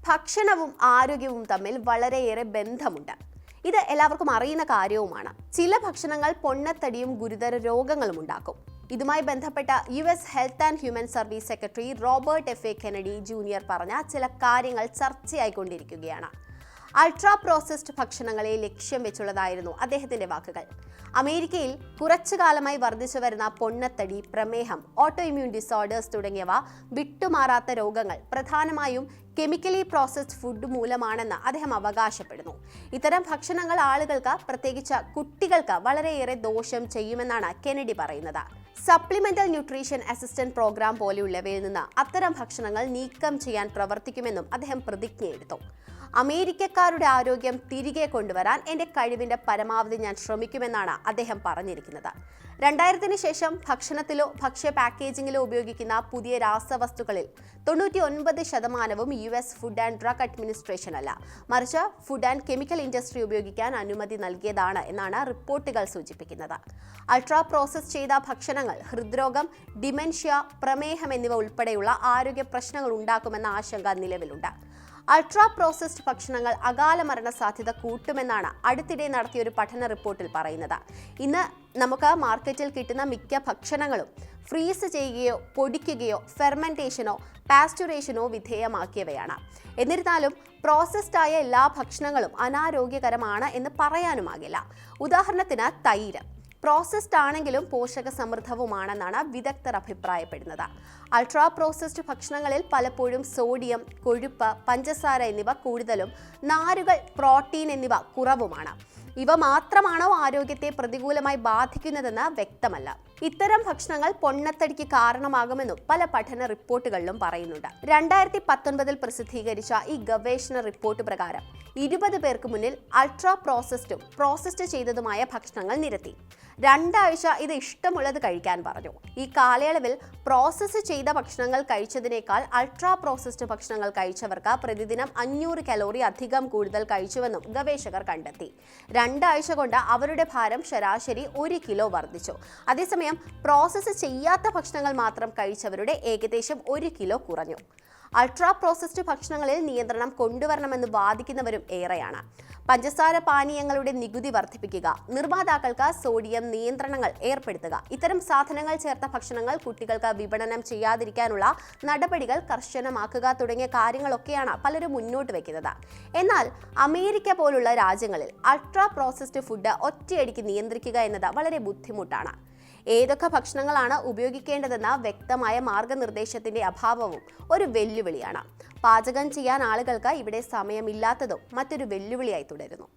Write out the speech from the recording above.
ഭക്ഷണവും ആരോഗ്യവും തമ്മിൽ വളരെയേറെ ബന്ധമുണ്ട്. ഇത് എല്ലാവർക്കും അറിയുന്ന കാര്യവുമാണ്. ചില ഭക്ഷണങ്ങൾ പൊണ്ണത്തടിയും ഗുരുതര രോഗങ്ങളും ഉണ്ടാക്കും. ഇതുമായി ബന്ധപ്പെട്ട US health and human service secretary Robert F.A. Kennedy junior പറഞ്ഞ ചില കാര്യങ്ങൾ ചർച്ചയായിക്കൊണ്ടിരിക്കുകയാണ്. അൾട്രാ പ്രോസസ്ഡ് ഭക്ഷണങ്ങളെ ലക്ഷ്യം വെച്ചുള്ളതായിരുന്നു അദ്ദേഹത്തിന്റെ വാക്കുകൾ. അമേരിക്കയിൽ കുറച്ചു കാലമായി വർദ്ധിച്ചു വരുന്ന പൊണ്ണത്തടി, പ്രമേഹം, ഓട്ടോ ഇമ്മ്യൂൺ ഡിസോർഡേഴ്സ് തുടങ്ങിയവ വിട്ടുമാറാത്ത രോഗങ്ങൾ പ്രധാനമായും കെമിക്കലി പ്രോസസ്ഡ് ഫുഡ് മൂലമാണെന്ന് അദ്ദേഹം അവകാശപ്പെടുന്നു. ഇത്തരം ഭക്ഷണങ്ങൾ ആളുകൾക്ക്, പ്രത്യേകിച്ച് കുട്ടികൾക്ക് വളരെയേറെ ദോഷം ചെയ്യുമെന്നാണ് കെനഡി പറയുന്നത്. സപ്ലിമെന്റൽ ന്യൂട്രീഷൻ അസിസ്റ്റന്റ് പ്രോഗ്രാം പോലെയുള്ളവയിൽ നിന്ന് അത്തരം ഭക്ഷണങ്ങൾ നീക്കം ചെയ്യാൻ പ്രവർത്തിക്കുമെന്നും അദ്ദേഹം പ്രതിജ്ഞയെടുത്തു. അമേരിക്കക്കാരുടെ ആരോഗ്യം തിരികെ കൊണ്ടുവരാൻ എൻ്റെ കഴിവിൻ്റെ പരമാവധി ഞാൻ ശ്രമിക്കുമെന്നാണ് അദ്ദേഹം പറഞ്ഞിരിക്കുന്നത്. 2000-ന് ശേഷം ഭക്ഷണത്തിലോ ഭക്ഷ്യ പാക്കേജിങ്ങിലോ ഉപയോഗിക്കുന്ന പുതിയ രാസവസ്തുക്കളിൽ 99% US food and drug administration അല്ല, മറിച്ച് ഫുഡ് ആൻഡ് കെമിക്കൽ ഇൻഡസ്ട്രി ഉപയോഗിക്കാൻ അനുമതി നൽകിയതാണ് എന്നാണ് റിപ്പോർട്ടുകൾ സൂചിപ്പിക്കുന്നത്. അൾട്രാ പ്രോസസ് ചെയ്ത ഭക്ഷണങ്ങൾ ഹൃദ്രോഗം, ഡിമെൻഷ്യ, പ്രമേഹം എന്നിവ ഉൾപ്പെടെയുള്ള ആരോഗ്യ പ്രശ്നങ്ങൾ ഉണ്ടാക്കുമെന്ന ആശങ്ക നിലവിലുണ്ട്. അൾട്രാ പ്രോസസ്ഡ് ഭക്ഷണങ്ങൾ അകാല മരണ സാധ്യത കൂട്ടുമെന്നാണ് അടുത്തിടെ നടത്തിയ ഒരു പഠന റിപ്പോർട്ടിൽ പറയുന്നത്. ഇന്ന് നമുക്ക് മാർക്കറ്റിൽ കിട്ടുന്ന മിക്ക ഭക്ഷണങ്ങളും ഫ്രീസ് ചെയ്യുകയോ പൊടിക്കുകയോ ഫെർമെന്റേഷനോ പാസ്റ്റുറേഷനോ വിധേയമാക്കിയവയാണ്. എന്നിരുന്നാലും പ്രോസസ്ഡ് ആയ എല്ലാ ഭക്ഷണങ്ങളും അനാരോഗ്യകരമാണ് എന്ന് പറയാനുമാകില്ല. ഉദാഹരണത്തിന് തൈര് പ്രോസസ്ഡ് ആണെങ്കിലും പോഷക സമൃദ്ധവുമാണെന്നാണ് വിദഗ്ധർ അഭിപ്രായപ്പെടുന്നത്. അൾട്രാ പ്രോസസ്ഡ് ഭക്ഷണങ്ങളിൽ പലപ്പോഴും സോഡിയം, കൊഴുപ്പ്, പഞ്ചസാര എന്നിവ കൂടുതലും നാരുകൾ, പ്രോട്ടീൻ എന്നിവ കുറവുമാണ്. ഇവ മാത്രമാണോ ആരോഗ്യത്തെ പ്രതികൂലമായി ബാധിക്കുന്നതെന്ന് വ്യക്തമല്ല. ഇത്തരം ഭക്ഷണങ്ങൾ പൊണ്ണത്തടിക്ക് കാരണമാകുമെന്നും പല പഠന റിപ്പോർട്ടുകളിലും പറയുന്നുണ്ട്. 2019 പ്രസിദ്ധീകരിച്ച ഈ ഗവേഷണ റിപ്പോർട്ട് പ്രകാരം 20 പേർക്ക് മുന്നിൽ അൾട്രാ പ്രോസസ്ഡും പ്രോസസ്ഡ് ചെയ്തതുമായ ഭക്ഷണങ്ങൾ നിരത്തി. 2 ആഴ്ച ഇത് ഇഷ്ടമുള്ളത് കഴിക്കാൻ പറഞ്ഞു. ഈ കാലയളവിൽ പ്രോസസ്സ് ചെയ്ത ഭക്ഷണങ്ങൾ കഴിച്ചതിനേക്കാൾ അൾട്രാ പ്രോസസ്ഡ് ഭക്ഷണങ്ങൾ കഴിച്ചവർക്ക് പ്രതിദിനം 500 കലോറി അധികം കൂടുതൽ കഴിച്ചുവെന്നും ഗവേഷകർ കണ്ടെത്തി. 2 ആഴ്ച കൊണ്ട് അവരുടെ ഭാരം ശരാശരി 1 കിലോ വർദ്ധിച്ചു. അതേസമയം പ്രോസസ്സ് ചെയ്യാത്ത ഭക്ഷണങ്ങൾ മാത്രം കഴിച്ചവരുടെ ഏകദേശം 1 കിലോ കുറഞ്ഞു. അൾട്രാ പ്രോസസ്ഡ് ഭക്ഷണങ്ങളിൽ നിയന്ത്രണം കൊണ്ടുവരണമെന്ന് വാദിക്കുന്നവരും ഏറെയാണ്. പഞ്ചസാര പാനീയങ്ങളുടെ നികുതി വർദ്ധിപ്പിക്കുക, നിർമ്മാതാക്കൾക്ക് സോഡിയം നിയന്ത്രണങ്ങൾ ഏർപ്പെടുത്തുക, ഇത്തരം സാധനങ്ങൾ ചേർത്ത ഭക്ഷണങ്ങൾ കുട്ടികൾക്ക് വിപണനം ചെയ്യാതിരിക്കാനുള്ള നടപടികൾ കർശനമാക്കുക തുടങ്ങിയ കാര്യങ്ങളൊക്കെയാണ് പലരും മുന്നോട്ട് വയ്ക്കുന്നത്. എന്നാൽ അമേരിക്ക പോലുള്ള രാജ്യങ്ങളിൽ അൾട്രാ പ്രോസസ്ഡ് ഫുഡ് ഒറ്റയടിക്ക് നിയന്ത്രിക്കുക എന്നത് വളരെ ബുദ്ധിമുട്ടാണ്. ഏതൊക്കെ ഭക്ഷണങ്ങളാണ് ഉപയോഗിക്കേണ്ടതെന്ന വ്യക്തമായ മാർഗനിർദ്ദേശത്തിന്റെ അഭാവവും ഒരു വെല്ലുവിളിയാണ്. പാചകം ചെയ്യാൻ ആളുകൾക്ക് ഇവിടെ സമയമില്ലാത്തതും മറ്റൊരു വെല്ലുവിളിയായി തുടരുന്നു.